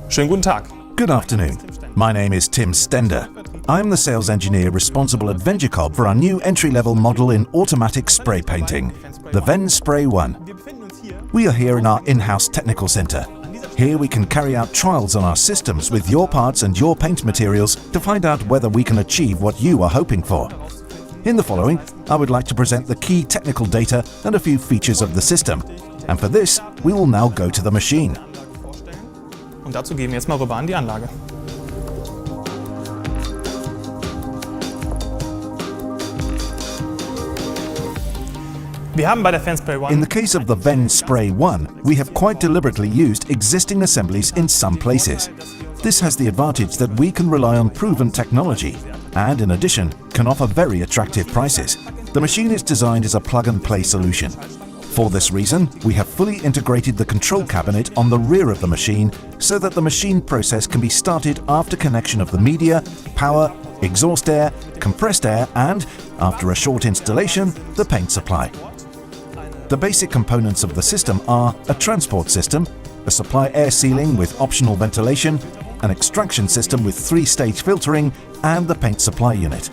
Schönen guten Tag. Good afternoon. My name is Tim Stender. I'm the sales engineer responsible at Venjakob for our new entry-level model in automatic spray painting, the Ven Spray One. We are here in our in-house technical center. Here we can carry out trials on our systems with your parts and your paint materials to find out whether we can achieve what you are hoping for. In the following, I would like to present the key technical data and a few features of the system. And for this, we will now go to the machine. Und dazu gehen wir jetzt mal rüber an die Anlage. In the case of the Ven Spray One, we have quite deliberately used existing assemblies in some places. This has the advantage that we can rely on proven technology and, in addition, can offer very attractive prices. The machine is designed as a plug-and-play solution. For this reason, we have fully integrated the control cabinet on the rear of the machine so that the machine process can be started after connection of the media, power, exhaust air, compressed air and, after a short installation, the paint supply. The basic components of the system are a transport system, a supply air sealing with optional ventilation, an extraction system with 3-stage filtering, and the paint supply unit.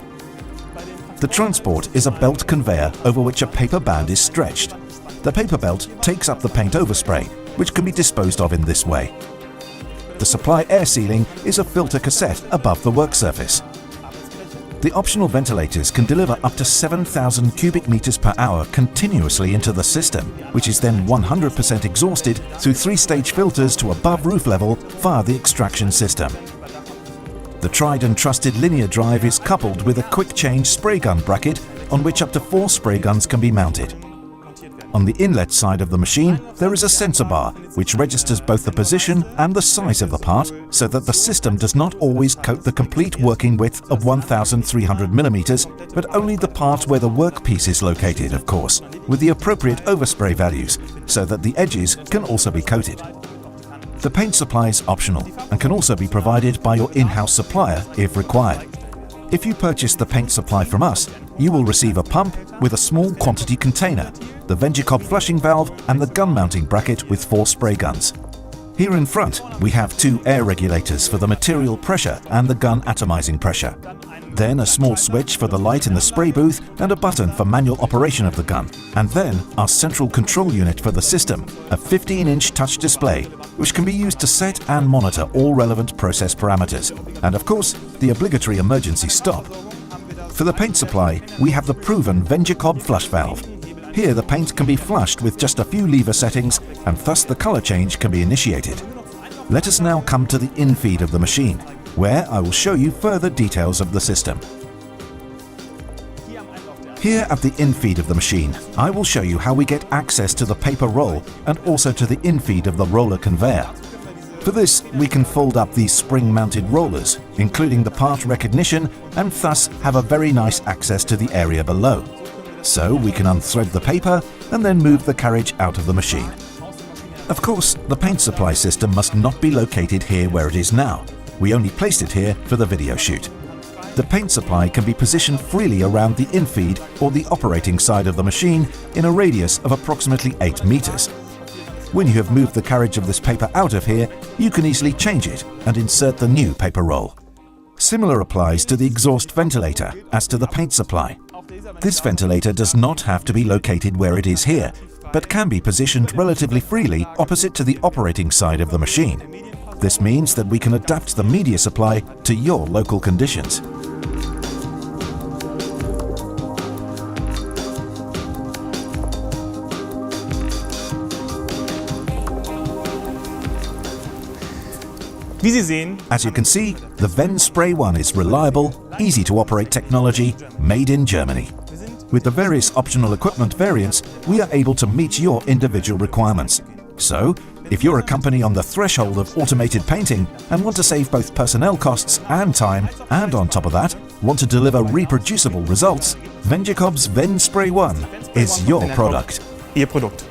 The transport is a belt conveyor over which a paper band is stretched. The paper belt takes up the paint overspray, which can be disposed of in this way. The supply air sealing is a filter cassette above the work surface. The optional ventilators can deliver up to 7,000 cubic meters per hour continuously into the system, which is then 100% exhausted through 3-stage filters to above roof level via the extraction system. The tried and trusted linear drive is coupled with a quick change spray gun bracket on which up to 4 spray guns can be mounted. On the inlet side of the machine, there is a sensor bar which registers both the position and the size of the part so that the system does not always coat the complete working width of 1,300 millimeters, but only the part where the workpiece is located, of course, with the appropriate overspray values so that the edges can also be coated. The paint supply is optional and can also be provided by your in-house supplier if required. If you purchase the paint supply from us, you will receive a pump with a small quantity container, the Venjakob flushing valve and the gun mounting bracket with 4 spray guns. Here in front, we have 2 air regulators for the material pressure and the gun atomizing pressure. Then a small switch for the light in the spray booth and a button for manual operation of the gun. And then our central control unit for the system, a 15-inch touch display, which can be used to set and monitor all relevant process parameters. And of course, the obligatory emergency stop. For the paint supply, we have the proven Venjakob flush valve. Here the paint can be flushed with just a few lever settings and thus the color change can be initiated. Let us now come to the in-feed of the machine, where I will show you further details of the system. Here at the in-feed of the machine, I will show you how we get access to the paper roll and also to the in-feed of the roller conveyor. For this, we can fold up these spring-mounted rollers, including the part recognition, and thus have a very nice access to the area below. So we can unthread the paper and then move the carriage out of the machine. Of course, the paint supply system must not be located here where it is now. We only placed it here for the video shoot. The paint supply can be positioned freely around the in-feed or the operating side of the machine in a radius of approximately 8 meters. When you have moved the carriage of this paper out of here, you can easily change it and insert the new paper roll. Similar applies to the exhaust ventilator as to the paint supply. This ventilator does not have to be located where it is here, but can be positioned relatively freely opposite to the operating side of the machine. This means that we can adapt the media supply to your local conditions. As you can see, the Ven Spray One is reliable, easy to operate technology, made in Germany. With the various optional equipment variants, we are able to meet your individual requirements. So, if you're a company on the threshold of automated painting and want to save both personnel costs and time, and on top of that, want to deliver reproducible results, Venjakob's Ven Spray One is your product. Ihr Produkt.